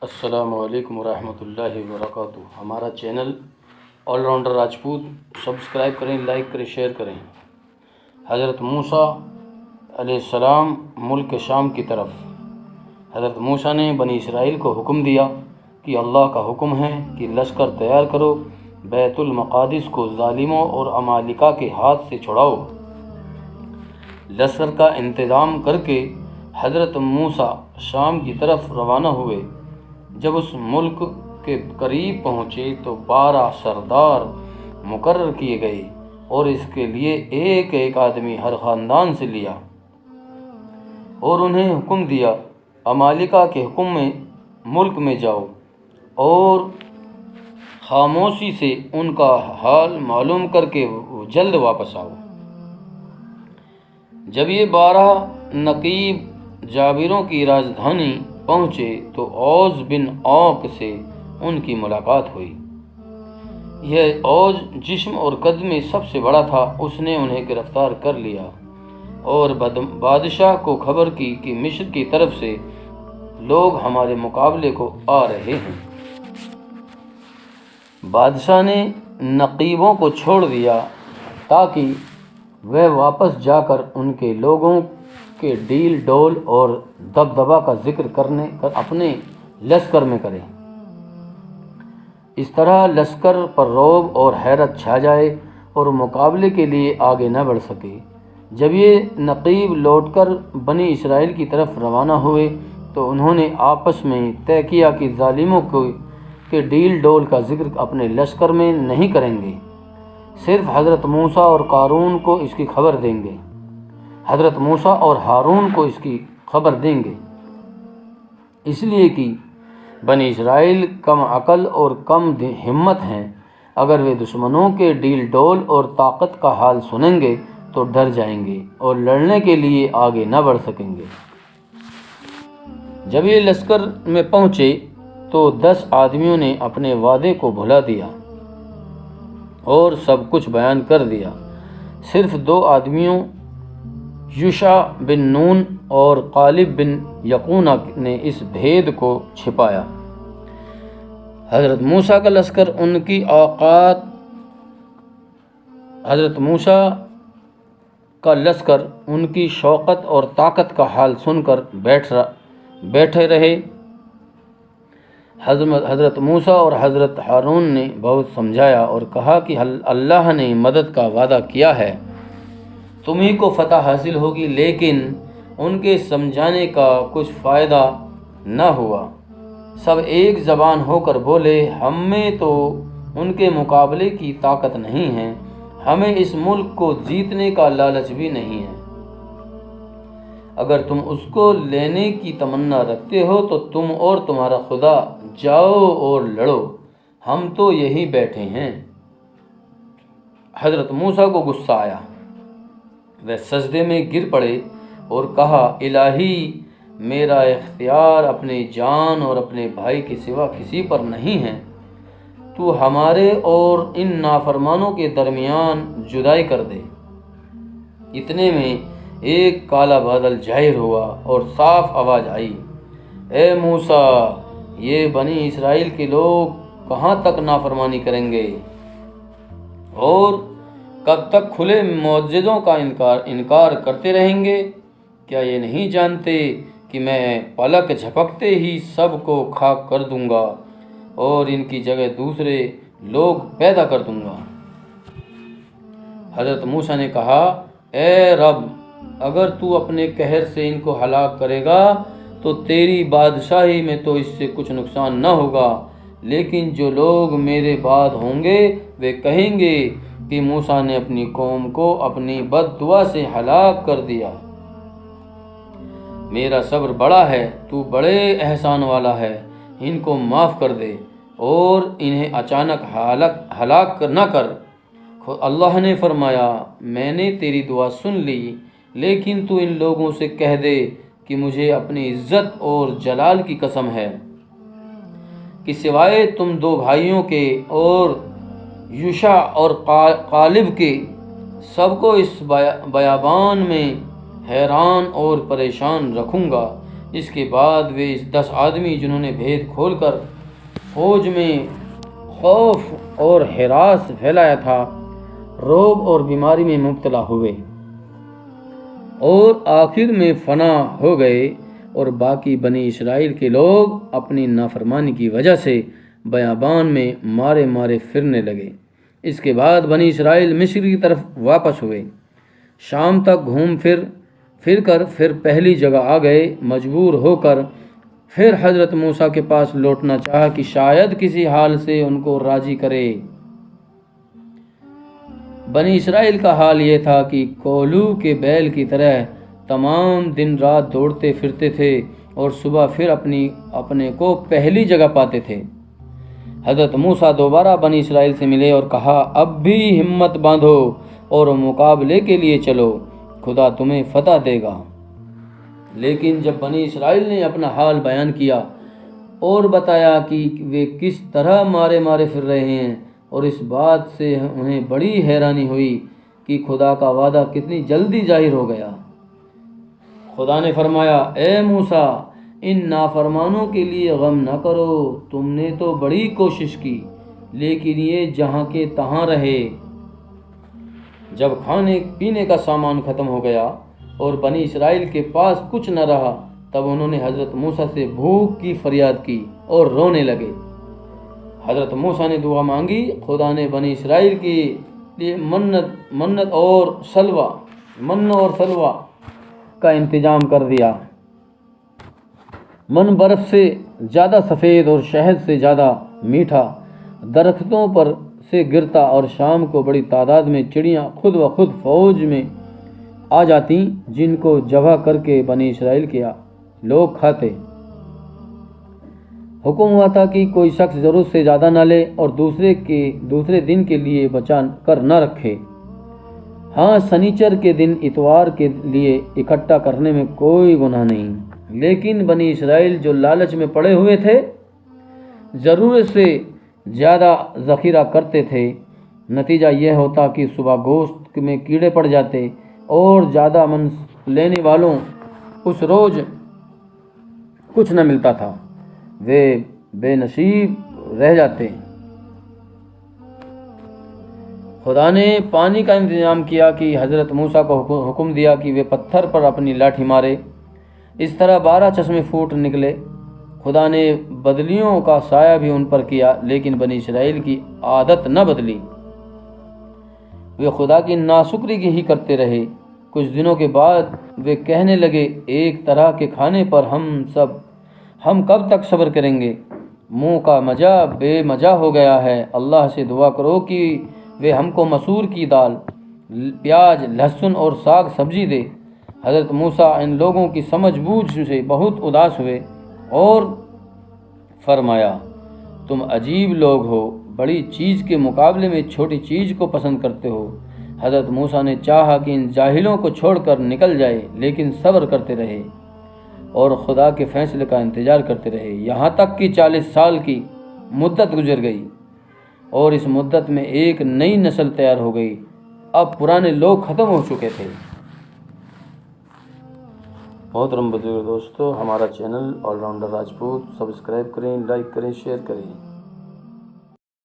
السلام علیکم ورحمۃ اللہ وبرکاتہ۔ ہمارا channel all rounder Rajput subscribe کریں، لائک کریں، شیئر کریں۔ حضرت موسیٰ علیہ السلام ملک شام کی طرف۔ حضرت موسیٰ نے بنی اسرائیل کو حکم دیا کہ اللہ کا حکم ہے کہ لشکر تیار کرو، بیت المقدس کو ظالموں اور عمالقہ کے ہاتھ سے چھڑاؤ۔ لشکر کا انتظام کر کے حضرت موسیٰ شام کی طرف روانہ ہوئے۔ جب اس ملک کے قریب پہنچے تو 12 سردار مقرر کیے گئے اور اس کے لیے ایک ایک آدمی ہر خاندان سے لیا، اور انہیں حکم دیا عمالقہ کے حکم میں ملک میں جاؤ اور خاموشی سے ان کا حال معلوم کر کے جلد واپس آؤ۔ جب یہ 12 نقیب جابروں کی راجدھانی پہنچے تو اوز بن اوق سے ان کی ملاقات ہوئی۔ یہ اوز جسم اور قد میں سب سے بڑا تھا۔ اس نے انہیں گرفتار کر لیا اور بادشاہ کو خبر کی کہ مصر کی طرف سے لوگ ہمارے مقابلے کو آ رہے ہیں۔ بادشاہ نے نقیبوں کو چھوڑ دیا تاکہ وہ واپس جا کر ان کے لوگوں کے ڈیل ڈول اور دبدبہ کا ذکر اپنے لشکر میں کریں۔ اس طرح لشکر پر رعب اور حیرت چھا جائے اور مقابلے کے لیے آگے نہ بڑھ سکے۔ جب یہ نقیب لوٹ کر بنی اسرائیل کی طرف روانہ ہوئے تو انہوں نے آپس میں طے کیا کہ ظالموں کے ڈیل ڈول کا ذکر اپنے لشکر میں نہیں کریں گے، صرف حضرت موسیٰ اور قارون کو اس کی خبر دیں گے۔ حضرت موسیٰ اور ہارون کو اس کی خبر دیں گے، اس لیے کہ بنی اسرائیل کم عقل اور کم ہمت ہیں۔ اگر وہ دشمنوں کے ڈیل ڈول اور طاقت کا حال سنیں گے تو ڈر جائیں گے اور لڑنے کے لیے آگے نہ بڑھ سکیں گے۔ جب یہ لشکر میں پہنچے تو 10 آدمیوں نے اپنے وعدے کو بھلا دیا اور سب کچھ بیان کر دیا۔ صرف 2 آدمیوں یوشع بن نون اور غالب بن یقونہ نے اس بھید کو چھپایا۔ حضرت موسیٰ کا لشکر ان کی شوکت اور طاقت کا حال سن کر بیٹھے رہے۔ حضرت موسیٰ اور حضرت ہارون نے بہت سمجھایا اور کہا کہ اللہ نے مدد کا وعدہ کیا ہے، تمہیں کو فتح حاصل ہوگی، لیکن ان کے سمجھانے کا کچھ فائدہ نہ ہوا۔ سب ایک زبان ہو کر بولے، ہم میں تو ان کے مقابلے کی طاقت نہیں ہے، ہمیں اس ملک کو جیتنے کا لالچ بھی نہیں ہے۔ اگر تم اس کو لینے کی تمنا رکھتے ہو تو تم اور تمہارا خدا جاؤ اور لڑو، ہم تو یہیں بیٹھے ہیں۔ حضرت موسیٰ کو غصہ آیا، وہ سجدے میں گر پڑے اور کہا، الہی، میرا اختیار اپنی جان اور اپنے بھائی کے سوا کسی پر نہیں ہے، تو ہمارے اور ان نافرمانوں کے درمیان جدائی کر دے۔ اتنے میں ایک کالا بادل ظاہر ہوا اور صاف آواز آئی، اے موسیٰ، یہ بنی اسرائیل کے لوگ کہاں تک نافرمانی کریں گے اور کب تک کھلے معجزوں کا انکار کرتے رہیں گے؟ کیا یہ نہیں جانتے کہ میں پلک جھپکتے ہی سب کو خاک کر دوں گا اور ان کی جگہ دوسرے لوگ پیدا کر دوں گا؟ حضرت موسیٰ نے کہا، اے رب، اگر تو اپنے قہر سے ان کو ہلاک کرے گا تو تیری بادشاہی میں تو اس سے کچھ نقصان نہ ہوگا، لیکن جو لوگ میرے بعد ہوں گے وہ کہیں گے کہ موسیٰ نے اپنی قوم کو اپنی بد دعا سے ہلاک کر دیا۔ میرا صبر بڑا ہے، تو بڑے احسان والا ہے، ان کو معاف کر دے اور انہیں اچانک ہلاک نہ کر۔ اللہ نے فرمایا، میں نے تیری دعا سن لی، لیکن تو ان لوگوں سے کہہ دے کہ مجھے اپنی عزت اور جلال کی قسم ہے کہ سوائے تم 2 بھائیوں کے اور یوشع اور غالب کے، سب کو اس بیابان میں حیران اور پریشان رکھوں گا۔ اس کے بعد وہ 10 آدمی جنہوں نے بھید کھول کر فوج میں خوف اور ہراس پھیلایا تھا، رعب اور بیماری میں مبتلا ہوئے اور آخر میں فنا ہو گئے، اور باقی بنی اسرائیل کے لوگ اپنی نافرمانی کی وجہ سے بیابان میں مارے مارے پھرنے لگے۔ اس کے بعد بنی اسرائیل مصر کی طرف واپس ہوئے، شام تک گھوم پھر کر پھر پہلی جگہ آ گئے۔ مجبور ہو کر پھر حضرت موسیٰ کے پاس لوٹنا چاہا کہ شاید کسی حال سے ان کو راضی کرے۔ بنی اسرائیل کا حال یہ تھا کہ کولو کے بیل کی طرح تمام دن رات دوڑتے پھرتے تھے اور صبح پھر اپنے کو پہلی جگہ پاتے تھے۔ حضرت موسیٰ دوبارہ بنی اسرائیل سے ملے اور کہا، اب بھی ہمت باندھو اور مقابلے کے لیے چلو، خدا تمہیں فتح دے گا۔ لیکن جب بنی اسرائیل نے اپنا حال بیان کیا اور بتایا کہ وہ کس طرح مارے مارے پھر رہے ہیں، اور اس بات سے انہیں بڑی حیرانی ہوئی کہ خدا کا وعدہ کتنی جلدی ظاہر ہو گیا۔ خدا نے فرمایا، اے موسیٰ، ان نافرمانوں کے لیے غم نہ کرو، تم نے تو بڑی کوشش کی لیکن یہ جہاں کے تہاں رہے۔ جب کھانے پینے کا سامان ختم ہو گیا اور بنی اسرائیل کے پاس کچھ نہ رہا، تب انہوں نے حضرت موسیٰ سے بھوک کی فریاد کی اور رونے لگے۔ حضرت موسیٰ نے دعا مانگی، خدا نے بنی اسرائیل کے لیے من اور سلوہ کا انتظام کر دیا۔ من برف سے زیادہ سفید اور شہد سے زیادہ میٹھا درختوں پر سے گرتا، اور شام کو بڑی تعداد میں چڑیاں خود بخود فوج میں آ جاتی، جن کو ذبح کر کے بنی اسرائیل کے لوگ کھاتے۔ حکم ہوا تھا کہ کوئی شخص ضرورت سے زیادہ نہ لے اور دوسرے دن کے لیے بچا کر نہ رکھے۔ ہاں، سنیچر کے دن اتوار کے لیے اکٹھا کرنے میں کوئی گناہ نہیں، لیکن بنی اسرائیل جو لالچ میں پڑے ہوئے تھے، ضرورت سے زیادہ ذخیرہ کرتے تھے۔ نتیجہ یہ ہوتا کہ صبح گوشت میں کیڑے پڑ جاتے اور زیادہ من لینے والوں اس روز کچھ نہ ملتا تھا، وہ بے نصیب رہ جاتے۔ خدا نے پانی کا انتظام کیا کہ حضرت موسیٰ کو حکم دیا کہ وہ پتھر پر اپنی لاٹھی مارے۔ اس طرح 12 چشمے پھوٹ نکلے۔ خدا نے بدلیوں کا سایہ بھی ان پر کیا، لیکن بنی اسرائیل کی عادت نہ بدلی، وہ خدا کی ناشکری کی ہی کرتے رہے۔ کچھ دنوں کے بعد وہ کہنے لگے، ایک طرح کے کھانے پر ہم کب تک صبر کریں گے؟ منہ کا مزہ بے مزہ ہو گیا ہے۔ اللہ سے دعا کرو کہ وہ ہم کو مسور کی دال، پیاز، لہسن اور ساگ سبزی دے۔ حضرت موسیٰ ان لوگوں کی سمجھ بوجھ سے بہت اداس ہوئے اور فرمایا، تم عجیب لوگ ہو، بڑی چیز کے مقابلے میں چھوٹی چیز کو پسند کرتے ہو۔ حضرت موسیٰ نے چاہا کہ ان جاہلوں کو چھوڑ کر نکل جائے، لیکن صبر کرتے رہے اور خدا کے فیصلے کا انتظار کرتے رہے، یہاں تک کہ 40 سال کی مدت گزر گئی اور اس مدت میں ایک نئی نسل تیار ہو گئی۔ اب پرانے لوگ ختم ہو چکے تھے۔ محترم بزرگ دوستو، ہمارا channel all rounder Rajput subscribe کریں، لائک کریں، شیئر کریں۔